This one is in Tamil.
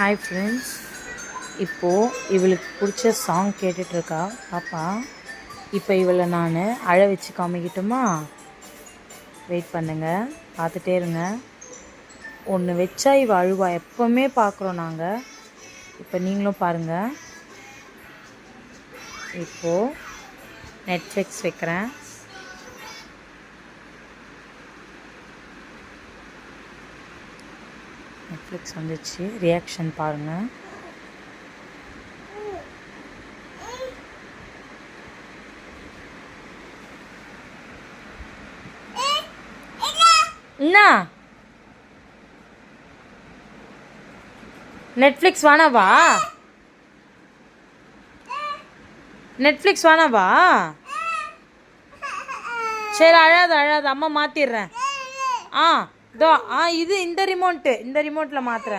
ஹாய் ஃப்ரெண்ட்ஸ், இப்போது இவளுக்கு பிடிச்ச சாங் கேட்டுட்ருக்கா பாப்பா. இப்போ இவளை நான் அழ வச்சு காமிக்கட்டுமா? வெயிட் பண்ணுங்கள், பார்த்துட்டே இருங்க. ஒன்று வச்சா இவள் அழுவா, எப்போவுமே பார்க்குறோம் நாங்கள். இப்போ நீங்களும் பாருங்கள். இப்போது நெட்ஃப்ளிக்ஸ் வைக்கிறேன். நெட்ஃப்ளிக்ஸ் வந்துச்சு, ரியாக்ஷன் பாருங்கள். என்ன நெட்ஃப்ளிக்ஸ் வேணாவா? நெட்ஃப்ளிக்ஸ் வேணாவா? சரி, அழாத அழாத, அம்மா மாற்றிடுறேன். இது இந்த ரிமோட்டில் மாற்றுறேன்.